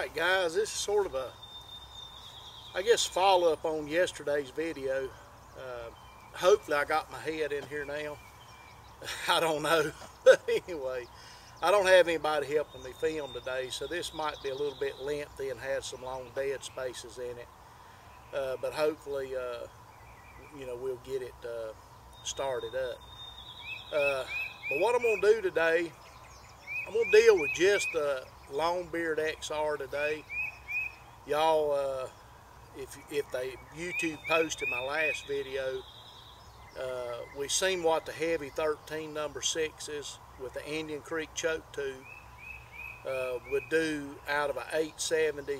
Alright guys, this is sort of a, I guess, follow-up on yesterday's video. Hopefully I got my head in here now. I don't know. Anyway, I don't have anybody helping me film today, so this might be a little bit lengthy and have some long dead spaces in it. But hopefully, you know, we'll get it started up. But what I'm going to do today, I'm going to deal with just the LongBeard XR today. Y'all, if they YouTube posted my last video, we seen what the heavy 13 number 6s with the Indian Creek choke tube would do out of a 870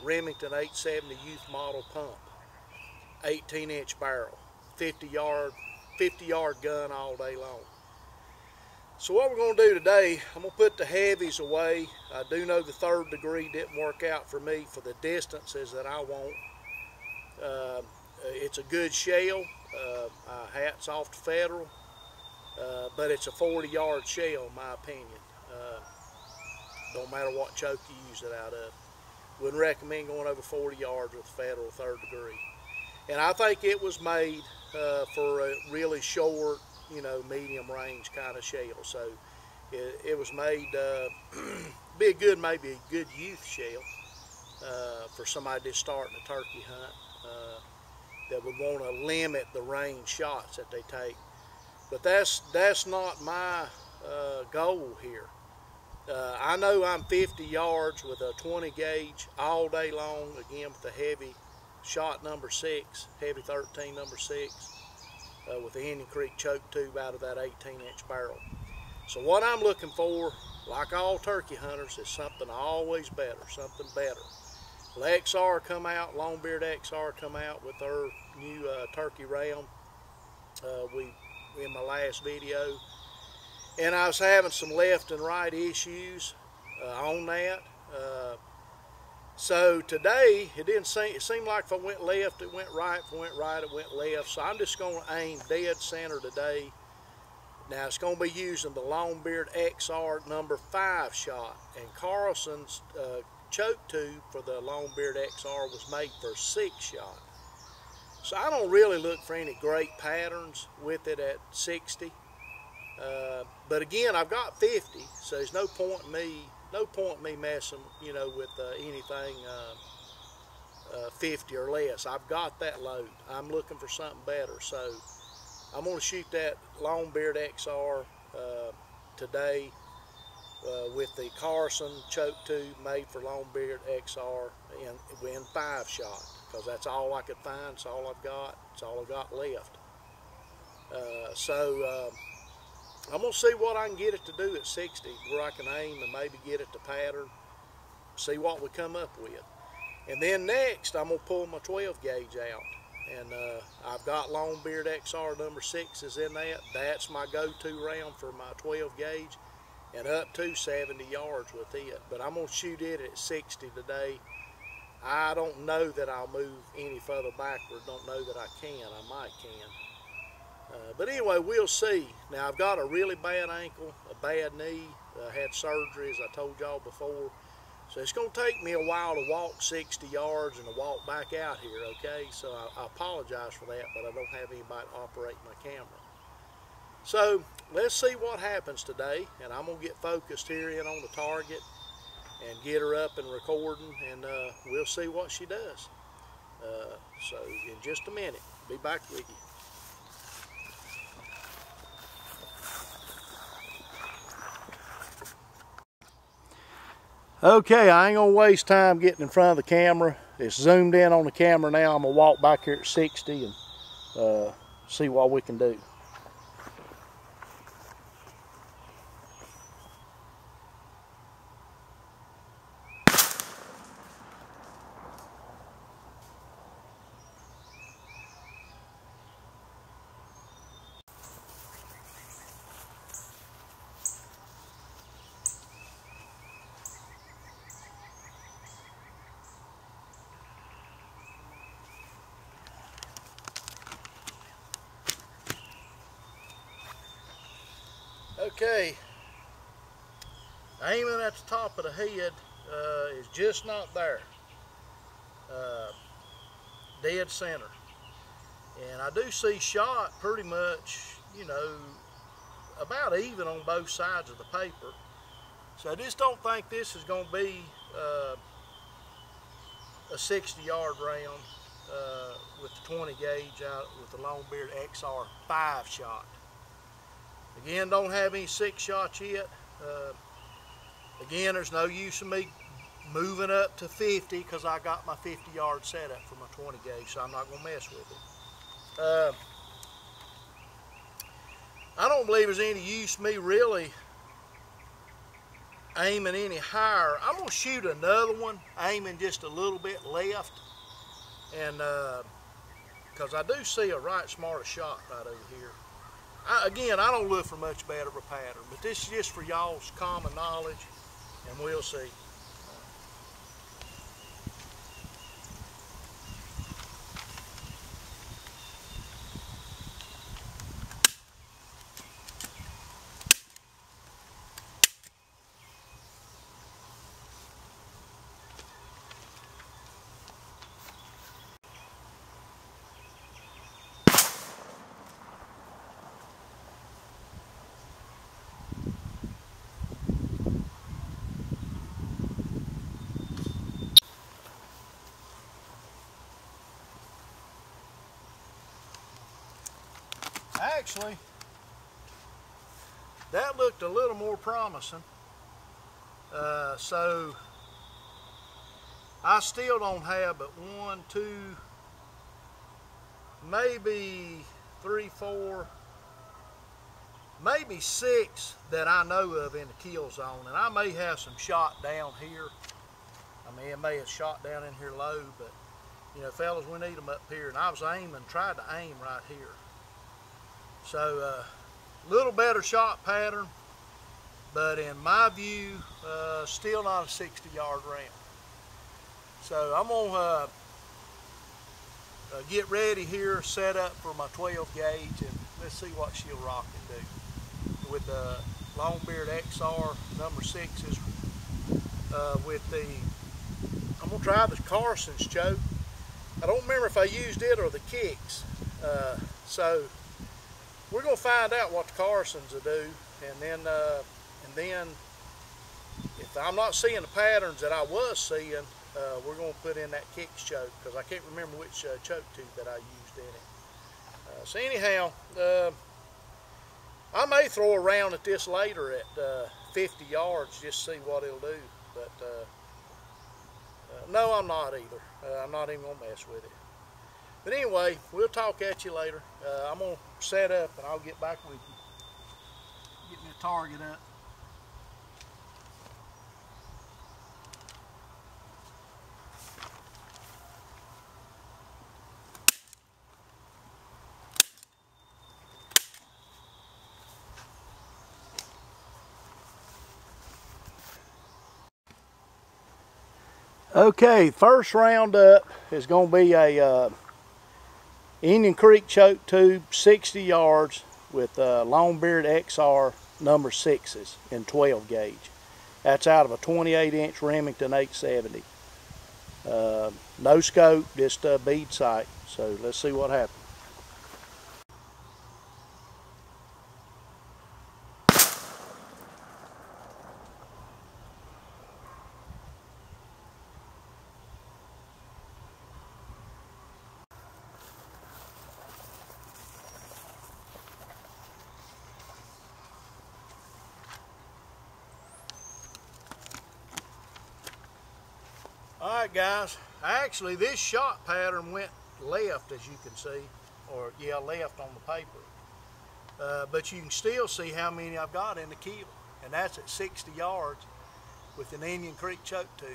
Remington 870 youth model pump, 18-inch barrel, 50 yard gun all day long. So what we're going to do today, I'm going to put the heavies away. I do know the 3rd degree didn't work out for me for the distances that I want. It's a good shell. Hats off to Federal, but it's a 40-yard shell in my opinion. Don't matter what choke you use it out of. Wouldn't recommend going over 40 yards with Federal 3rd degree. And I think it was made for a really short, you know, medium range kind of shell. So it was made be a good, maybe a good youth shell for somebody just starting a turkey hunt that would want to limit the range shots that they take. But that's not my goal here. I know I'm 50 yards with a 20 gauge all day long, again with the heavy shot number 6, heavy 13 number 6, with the Indian Creek choke tube out of that 18-inch barrel. So what I'm looking for, like all turkey hunters, is something always better, something better. The XR come out, LongBeard XR come out with their new turkey round in my last video. And I was having some left and right issues on that. So today, it seemed like if I went left, it went right. If I went right, it went left. So I'm just going to aim dead center today. Now it's going to be using the LongBeard XR number 5 shot. And Carlson's choke tube for the LongBeard XR was made for 6 shot. So I don't really look for any great patterns with it at 60. But again, I've got 50, so there's no point in me messing, you know, with anything 50 or less. I've got that load. I'm looking for something better, so I'm going to shoot that LongBeard XR today with the Carlson choke tube made for LongBeard XR in 5 shot, because that's all I could find. It's all I've got. It's all I got left. I'm going to see what I can get it to do at 60, where I can aim and maybe get it to pattern, see what we come up with. And then next, I'm going to pull my 12 gauge out. And I've got LongBeard XR number 6s in that. That's my go-to round for my 12 gauge, and up to 70 yards with it. But I'm going to shoot it at 60 today. I don't know that I'll move any further backward. Don't know that I can. I might can. But anyway, we'll see. Now, I've got a really bad ankle, a bad knee. I had surgery, as I told y'all before. So it's going to take me a while to walk 60 yards and to walk back out here, okay? So I apologize for that, but I don't have anybody operating my camera. So let's see what happens today, and I'm going to get focused here in on the target and get her up and recording, and we'll see what she does. So in just a minute, be back with you. Okay, I ain't gonna waste time getting in front of the camera. It's zoomed in on the camera now. I'm gonna walk back here at 60 and see what we can do. Okay, aiming at the top of the head, is just not there. Dead center. And I do see shot pretty much, you know, about even on both sides of the paper. So I just don't think this is going to be a 60-yard round with the 20 gauge out with the LongBeard XR 5-shot. Again, don't have any 6 shots yet. Again, there's no use of me moving up to 50 because I got my 50-yard setup for my 20 gauge, so I'm not going to mess with it. I don't believe there's any use me really aiming any higher. I'm going to shoot another one, aiming just a little bit left, and because I do see a right smart shot right over here. Again, I don't look for much better of a pattern, but this is just for y'all's common knowledge, and we'll see. Actually, that looked a little more promising. So I still don't have but 1, 2, maybe 3, 4, maybe 6 that I know of in the kill zone, and I may have some shot down here. I mean, it may have shot down in here low, but you know, fellas, we need them up here, and I was tried to aim right here. So a little better shot pattern, but in my view, still not a 60-yard round. So I'm gonna get ready here, set up for my 12 gauge, and let's see what she'll rock and do with the LongBeard XR number 6s. I'm gonna try the Carson's choke. I don't remember if I used it or the kicks. So we're gonna find out what the Carson's will do, and then if I'm not seeing the patterns that I was seeing, we're gonna put in that kicks choke, because I can't remember which choke tube that I used in it. So anyhow, I may throw a round at this later at 50 yards, just see what it'll do. But no, I'm not either. I'm not even gonna mess with it. But anyway, we'll talk at you later. I'm gonna set up and I'll get back with you. Get me a target up. Okay, first round up is going to be a Indian Creek choke tube, 60 yards with LongBeard XR number 6s in 12 gauge. That's out of a 28-inch Remington 870. No scope, just a bead sight. So let's see what happens. Alright guys, actually this shot pattern went left, as you can see, or yeah, left on the paper. But you can still see how many I've got in the kill, and that's at 60 yards with an Indian Creek choke tube.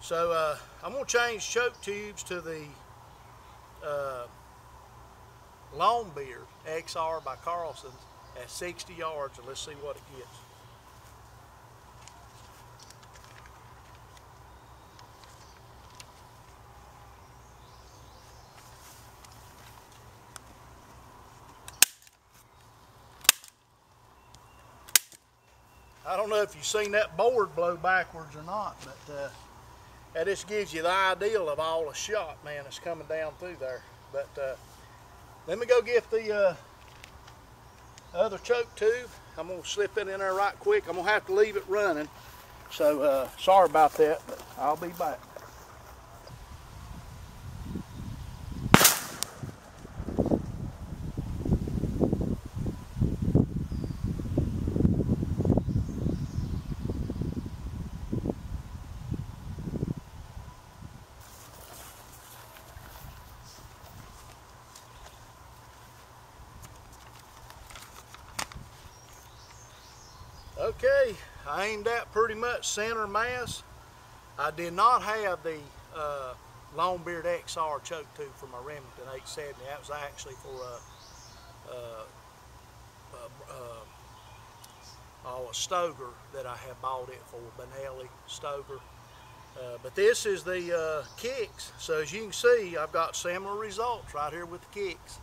So I'm going to change choke tubes to the LongBeard XR by Carson's at 60 yards, and let's see what it gets. I don't know if you've seen that board blow backwards or not, but that just gives you the ideal of all the shot, man, that's coming down through there. But let me go get the other choke tube. I'm gonna slip it in there right quick. I'm gonna have to leave it running. So sorry about that, but I'll be back. Okay, I aimed at pretty much center mass. I did not have the LongBeard XR choke tube for my Remington 870. That was actually for a Stoker that I had bought it for, Benelli Stoker. But this is the kicks. So as you can see, I've got similar results right here with the kicks.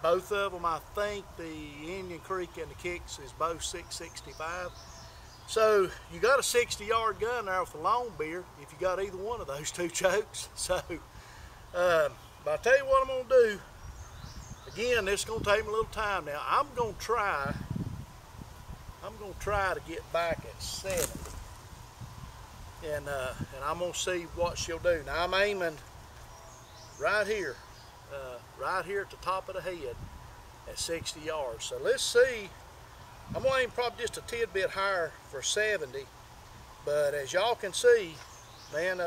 Both of them, I think the Indian Creek and the kicks is both 665. So you got a 60-yard gun there with a LongBeard if you got either one of those two chokes. So, but I'll tell you what I'm gonna do. Again, this is gonna take me a little time now. I'm gonna try to get back at 70, and I'm gonna see what she'll do. Now I'm aiming right here. Right here at the top of the head at 60 yards. So let's see. I'm going to aim probably just a tidbit higher for 70, but as y'all can see, man,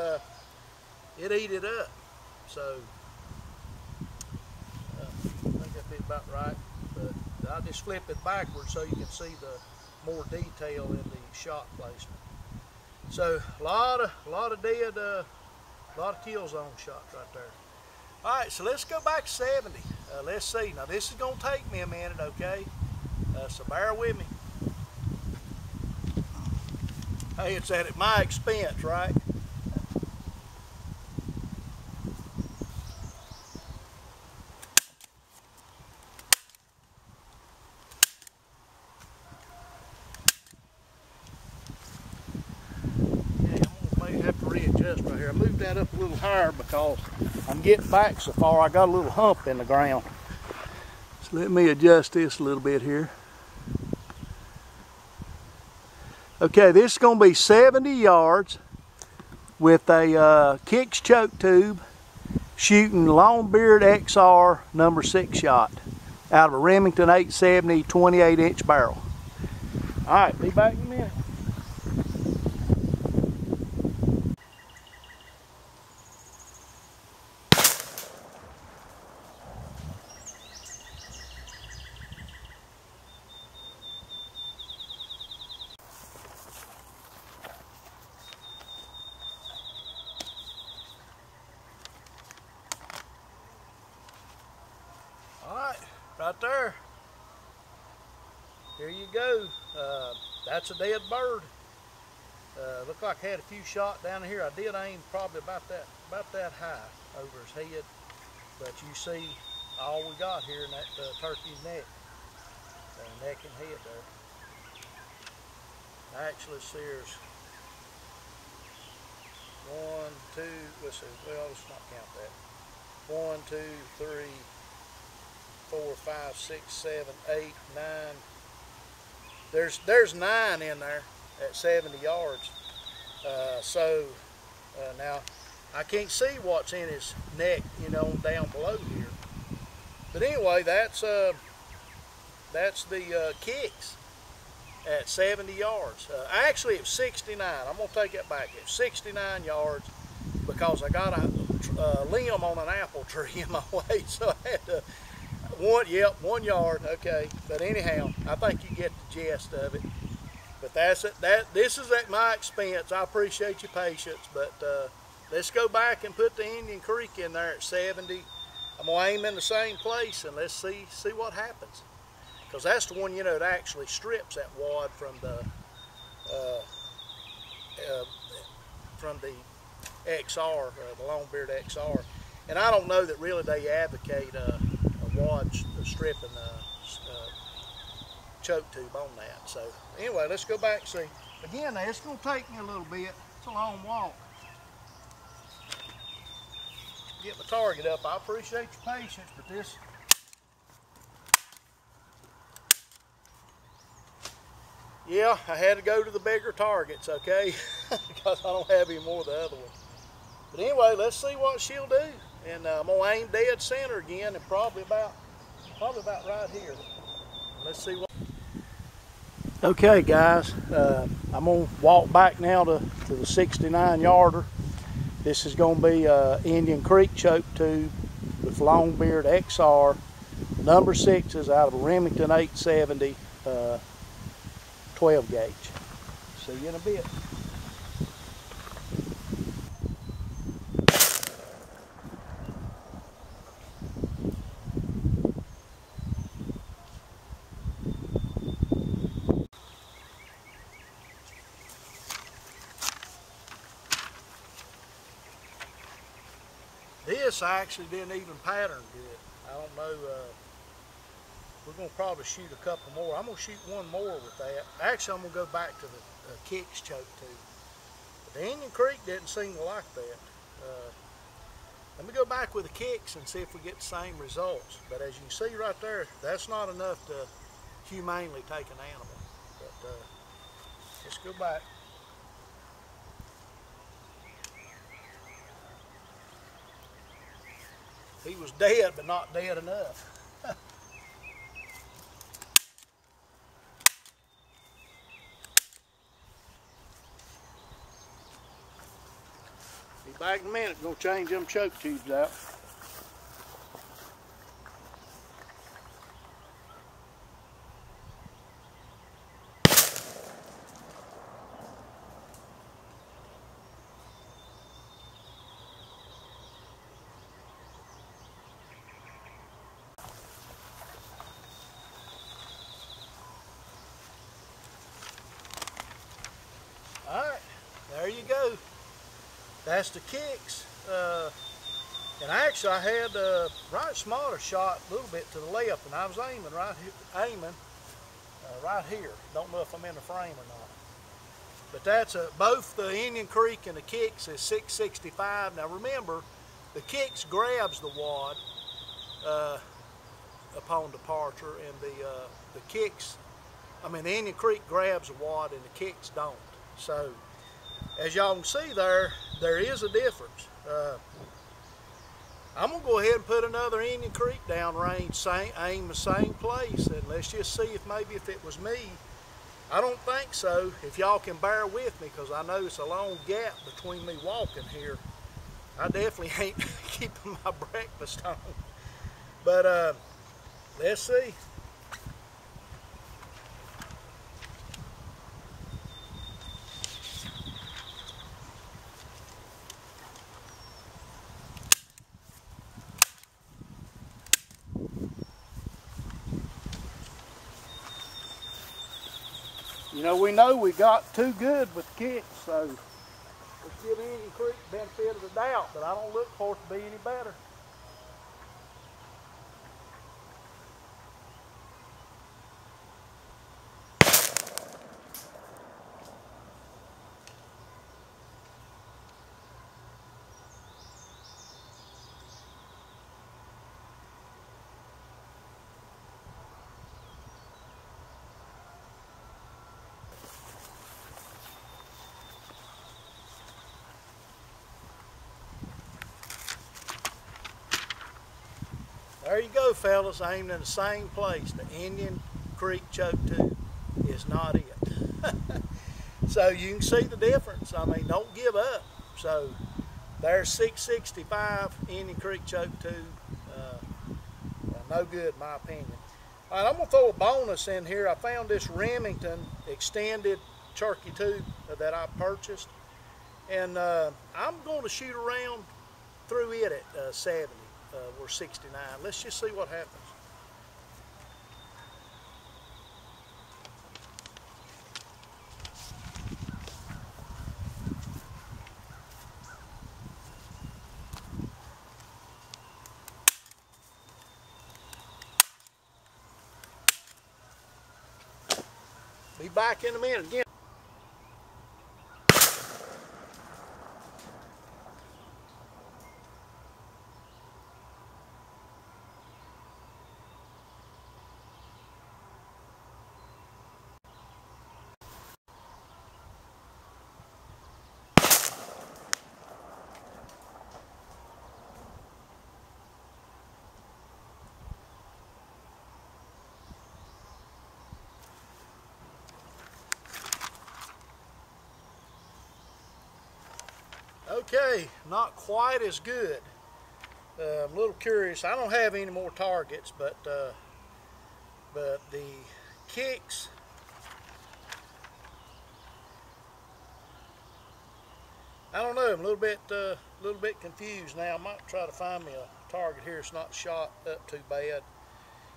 it ate it up. So I think that'd be about right, but I'll just flip it backwards so you can see the more detail in the shot placement. So a lot of dead, a lot of kill zone shots right there. All right, so let's go back to 70. Let's see. Now this is gonna take me a minute, okay? So bear with me. Hey, it's at my expense, right? Have to readjust right here. I moved that up a little higher because I'm getting back so far. I got a little hump in the ground. So let me adjust this a little bit here. Okay, this is going to be 70 yards with a kicks choke tube shooting LongBeard XR number 6 shot out of a Remington 870 28-inch barrel. All right, be back in a minute. Right there. Here you go. That's a dead bird. Looked like I had a few shot down here. I did aim probably about that high over his head, but you see all we got here in that turkey's neck, neck and head there. Actually, there's 1, 2. Let's see. Well, let's not count that. 1, 2, 3. 4, 5, 6, 7, 8, 9. There's 9 in there at 70 yards. Now I can't see what's in his neck, you know, down below here. But anyway, that's the kicks at 70 yards. Actually, it was 69. I'm gonna take that back. It was 69 yards because I got a limb on an apple tree in my way, so I had to. 1 yard, okay. But anyhow, I think you get the gist of it. But that's it. This is at my expense. I appreciate your patience, but let's go back and put the Indian Creek in there at 70. I'm gonna aim in the same place and let's see what happens. Because that's the one, you know, that actually strips that wad from the XR, the LongBeard XR. And I don't know that really they advocate wad stripping choke tube on that. So anyway, let's go back and see. Again, now, it's going to take me a little bit. It's a long walk. Get my target up. I appreciate your patience, but this, yeah, I had to go to the bigger targets, okay, because I don't have any more of the other one. But anyway, let's see what she'll do. And I'm gonna aim dead center again, and probably about right here. Let's see what. Okay, guys, I'm gonna walk back now to the 69 yarder. This is gonna be Indian Creek choke tube with LongBeard XR number 6s out of a Remington 870 12 gauge. See you in a bit. This I actually didn't even pattern good. I don't know, we're gonna probably shoot a couple more. I'm gonna shoot one more with that. Actually, I'm gonna go back to the kicks choke tube. But the Indian Creek didn't seem to like that. Let me go back with the kicks and see if we get the same results. But as you can see right there, that's not enough to humanely take an animal. But let's go back. He was dead, but not dead enough. Be back in a minute. Gonna change them choke tubes out. All right, there you go. That's the kicks. And actually, I had right smaller shot a little bit to the left, and I was aiming right here. Don't know if I'm in the frame or not. But that's both the Indian Creek and the kicks is 665. Now remember, the kicks grabs the wad upon departure, and the kicks, the Indian Creek grabs the wad and the kicks don't. So as y'all can see there is a difference. I'm gonna go ahead and put another Indian Creek down range, aim the same place, and let's just see if it was me. I don't think so. If y'all can bear with me, because I know it's a long gap between me walking here. I definitely ain't keeping my breakfast on. But let's see. You know, we got too good with the kicks, so let's give Indian Creek the benefit of the doubt, but I don't look for it to be any better. There you go, fellas, aimed in the same place. The Indian Creek choke tube is not it. So you can see the difference. Don't give up. So there's 665 Indian Creek choke tube. No good in my opinion. All right, I'm gonna throw a bonus in here. I found this Remington extended turkey tube that I purchased, and I'm going to shoot around through it at 70. We're 69. Let's just see what happens. Be back in a minute again. Okay, not quite as good. I'm a little curious. I don't have any more targets, but the kicks, I don't know. I'm a little bit confused now. I might try to find me a target here. It's not shot up too bad,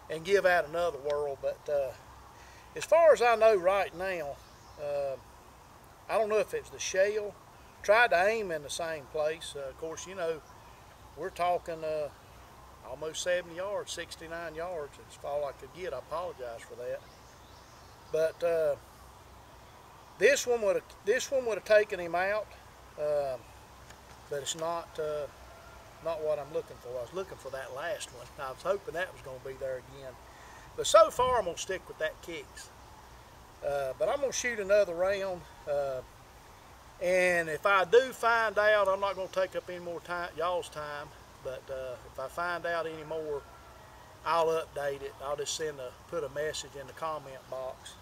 and give that another whirl. But as far as I know right now, I don't know if it's the shell. Tried to aim in the same place. Of course, you know, we're talking almost 70 yards, 69 yards. It's all I could get. I apologize for that. But this one would have taken him out, but it's not what I'm looking for. I was looking for that last one. I was hoping that was going to be there again. But so far, I'm going to stick with that kicks. But I'm going to shoot another round. And if I do find out, I'm not going to take up any more time, y'all's time, but if I find out any more, I'll update it. I'll just put a message in the comment box.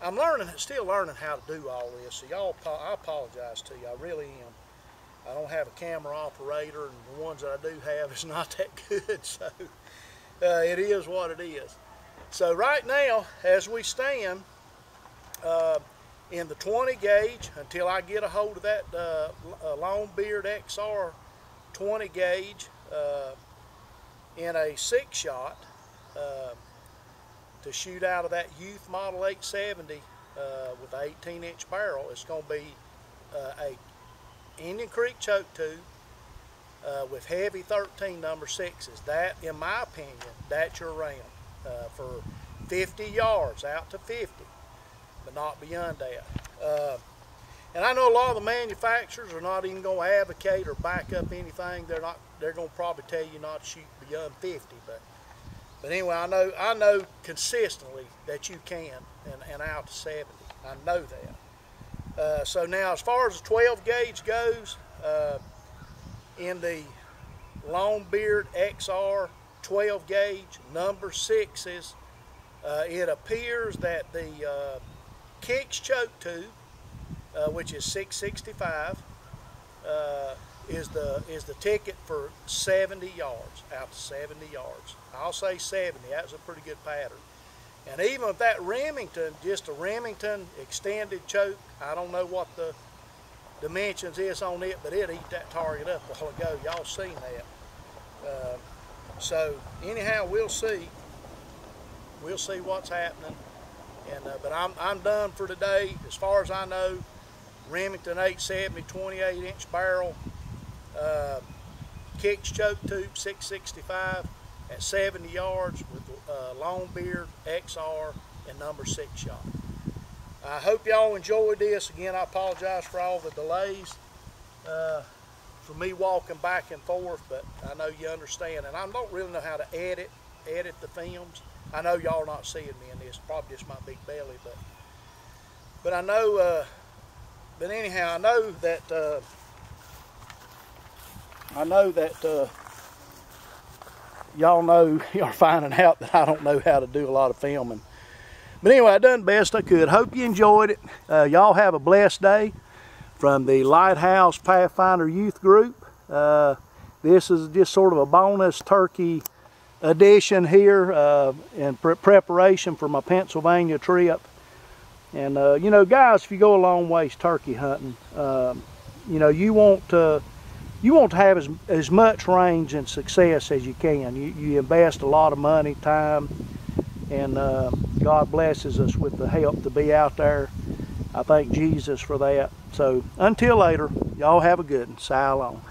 I'm still learning how to do all this, so y'all, I apologize to you. I really am. I don't have a camera operator, and the ones that I do have is not that good, so it is what it is. So right now, as we stand, in the 20 gauge, until I get a hold of that LongBeard XR 20 gauge in a 6-shot to shoot out of that Youth Model 870 with an 18-inch barrel. It's going to be a Indian Creek choke tube with heavy 13 number 6s. That, in my opinion, that's your round for 50 yards, out to 50. But not beyond that. And I know a lot of the manufacturers are not even going to advocate or back up anything. They're going to probably tell you not to shoot beyond 50. But anyway, I know consistently that you can, and out to 70. I know that. So now, as far as the 12 gauge goes, in the LongBeard XR 12 gauge number 6s, it appears that the kicks choke tube, which is 665, is the ticket for 70 yards, out to 70 yards. I'll say 70. That's a pretty good pattern. And even with that Remington, just a Remington extended choke, I don't know what the dimensions is on it, but it eat that target up a while ago. Y'all seen that. So anyhow, we'll see. We'll see what's happening. And but I'm done for today. As far as I know, Remington 870 28-inch barrel, kicks choke tube 665 at 70 yards with LongBeard XR and number 6 shot. I hope y'all enjoyed this. Again, I apologize for all the delays for me walking back and forth, but I know you understand. And I don't really know how to edit the films. I know y'all are not seeing me in this, probably just my big belly, but I know, but anyhow, I know that y'all know, y'all finding out that I don't know how to do a lot of filming. But anyway, I done the best I could. Hope you enjoyed it. Y'all have a blessed day from the Lighthouse Pathfinder Youth Group. This is just sort of a bonus turkey edition here in preparation for my Pennsylvania trip. And you know, guys, if you go a long ways turkey hunting, you know, you want to have as much range and success as you can. You invest a lot of money, time, and God blesses us with the help to be out there. I thank Jesus for that. So until later, y'all have a good one. So long.